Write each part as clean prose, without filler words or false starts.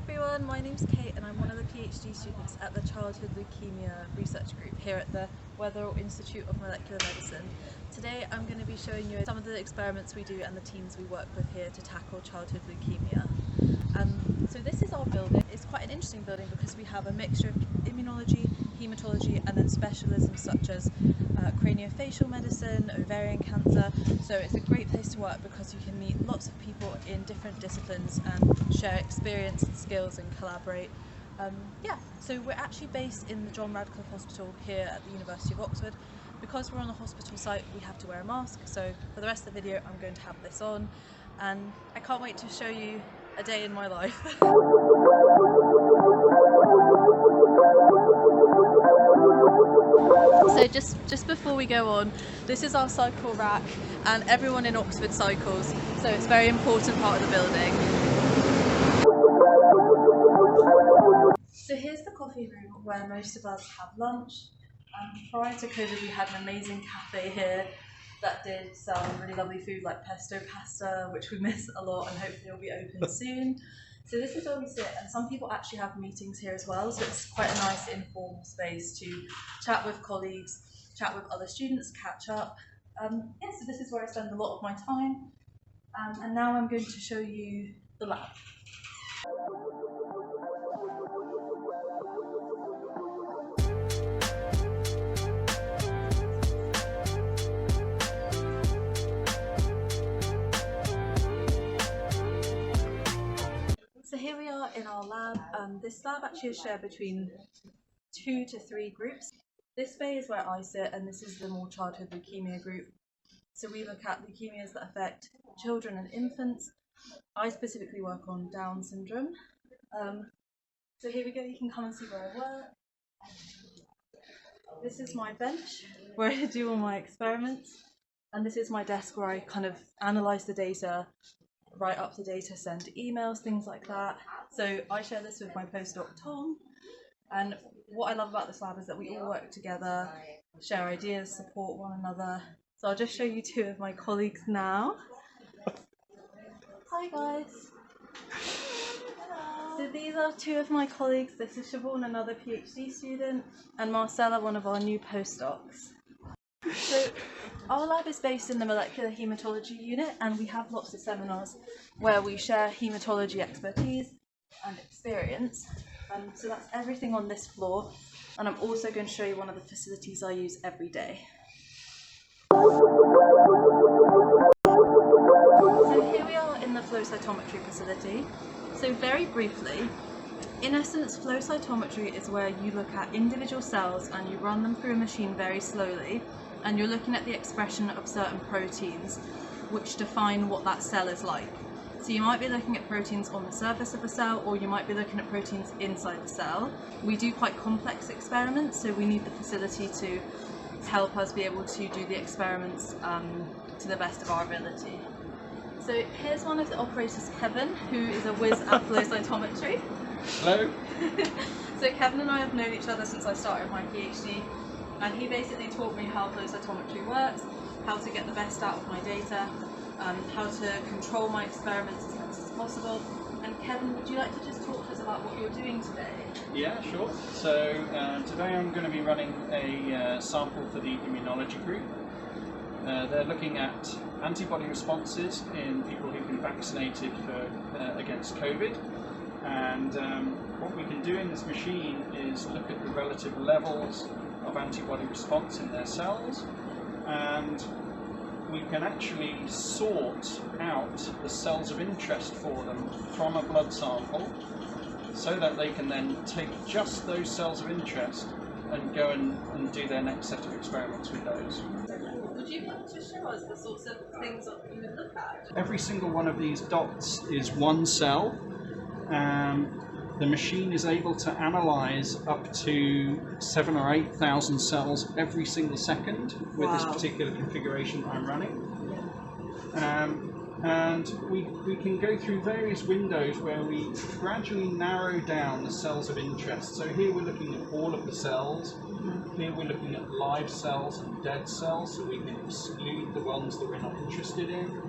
everyone, my name's Kate and I'm one of the PhD students at the Childhood Leukaemia Research Group here at the Weatherall Institute of Molecular Medicine. Today I'm going to be showing you some of the experiments we do and the teams we work with here to tackle childhood leukemia. So this is our building. It's quite an interesting building because we have a mixture of immunology, hematology and then specialisms such as craniofacial medicine, ovarian cancer. So it's a great place to work because you can meet lots of people in different disciplines and share experience and skills and collaborate. So we're actually based in the John Radcliffe Hospital here at the University of Oxford. Because we're on a hospital site, we have to wear a mask, so for the rest of the video I'm going to have this on, and I can't wait to show you a day in my life. So just before we go on, this is our cycle rack, and everyone in Oxford cycles, so it's a very important part of the building. So here's the coffee room where most of us have lunch. Prior to COVID we had an amazing cafe here that did some really lovely food like pesto pasta, which we miss a lot and hopefully will be open soon. So this is where we sit, and some people actually have meetings here as well, so it's quite a nice informal space to chat with colleagues, chat with other students, catch up. So this is where I spend a lot of my time, and now I'm going to show you the lab. So here we are in our lab. This lab actually is shared between 2 to 3 groups. This bay is where I sit, and this is the more childhood leukemia group. So we look at leukemias that affect children and infants. I specifically work on Down syndrome. So here we go, you can come and see where I work. This is my bench where I do all my experiments, and this is my desk where I kind of analyse the data, write up the data, send emails, things like that. So I share this with my postdoc Tom, and what I love about this lab is that we all work together, share ideas, support one another. So I'll just show you 2 of my colleagues now. Hi guys. So these are 2 of my colleagues. This is Siobhan, another PhD student, and Marcella, one of our new postdocs. So our lab is based in the molecular hematology unit, and we have lots of seminars where we share hematology expertise and experience. So that's everything on this floor, and I'm also going to show you one of the facilities I use every day. So here we are in the flow cytometry facility. So very briefly, in essence, flow cytometry is where you look at individual cells and you run them through a machine very slowly, and you're looking at the expression of certain proteins which define what that cell is like. So you might be looking at proteins on the surface of a cell, or you might be looking at proteins inside the cell. We do quite complex experiments, so we need the facility to help us be able to do the experiments to the best of our ability. So here's one of the operators, Kevin, who is a whiz at flow cytometry. Hello. So Kevin and I have known each other since I started my PhD, and he basically taught me how flow cytometry works, how to get the best out of my data, how to control my experiments as best as possible. And Kevin, would you like to just talk to us about what you're doing today? Yeah, sure. So today I'm going to be running a sample for the immunology group. They're looking at antibody responses in people who've been vaccinated against COVID. And what we can do in this machine is look at the relative levels of antibody response in their cells, and we can actually sort out the cells of interest for them from a blood sample, so that they can then take just those cells of interest and go and do their next set of experiments with those. Would you be able to show us the sorts of things that you would look at? Every single one of these dots is one cell. The machine is able to analyze up to 7,000 or 8,000 cells every single second with this particular configuration that I'm running. And we can go through various windows where we gradually narrow down the cells of interest. So here we're looking at all of the cells. Here we're looking at live cells and dead cells, so we can exclude the ones that we're not interested in.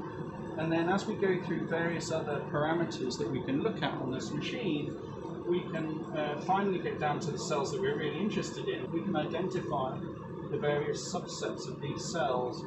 And then as we go through various other parameters that we can look at on this machine, we can finally get down to the cells that we're really interested in. We can identify the various subsets of these cells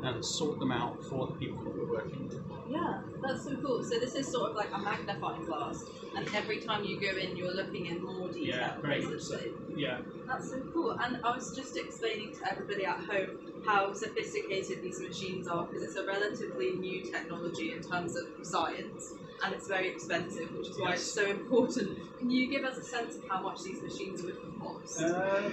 and sort them out for the people that we're working with. Yeah, that's so cool. So this is sort of like a magnifying glass, and every time you go in, you're looking in more detail. Yeah, very much so. Yeah. That's so cool. And I was just explaining to everybody at home how sophisticated these machines are, because it's a relatively new technology in terms of science, and it's very expensive, which is why it's so important. Can you give us a sense of how much these machines would cost?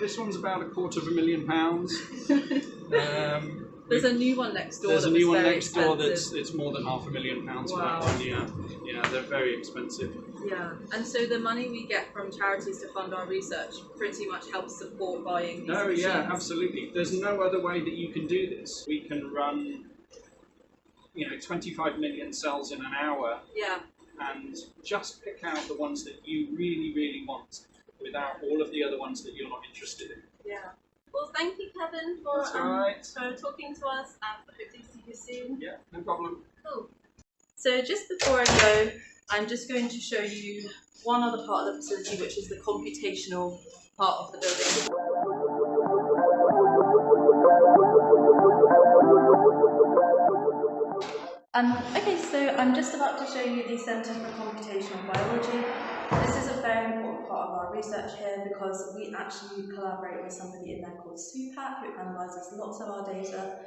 This one's about £250,000. There's a new one next door. There's a new one next door expensive. that's more than £500,000 for Wow. that one. Yeah, they're very expensive. Yeah, and so the money we get from charities to fund our research pretty much helps support buying these machines. Yeah, absolutely. There's no other way that you can do this. We can run, 25 million cells in an hour. Yeah. And just pick out the ones that you really, really want, without all of the other ones that you're not interested in. Yeah. Well, thank you, Kevin, for talking to us, and hopefully see you soon. Yeah, no problem. Cool. So just before I go, I'm just going to show you one other part of the facility, which is the computational part of the building. Okay, so I'm just about to show you the Centre for Computational Biology. This is a very important part of our research here because we actually collaborate with somebody in there called Supat, who analyses lots of our data,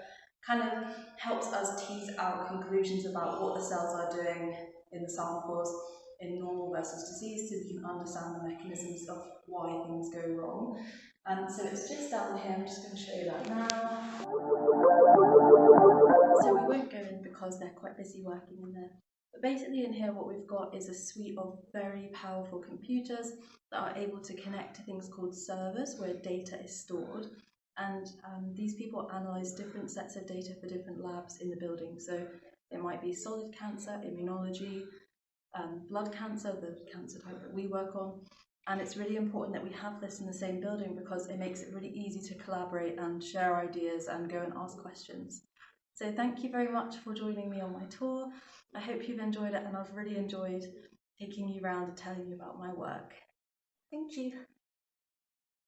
kind of helps us tease out conclusions about what the cells are doing in the samples in normal versus disease, so we can understand the mechanisms of why things go wrong. So it's just down here, I'm just going to show you that now. So we won't go in because they're quite busy working in there. But basically in here what we've got is a suite of very powerful computers that are able to connect to things called servers where data is stored. And these people analyse different sets of data for different labs in the building. So it might be solid cancer, immunology, blood cancer, the cancer type that we work on. And it's really important that we have this in the same building because it makes it really easy to collaborate and share ideas and go and ask questions. So thank you very much for joining me on my tour. I hope you've enjoyed it, and I've really enjoyed taking you around and telling you about my work. Thank you.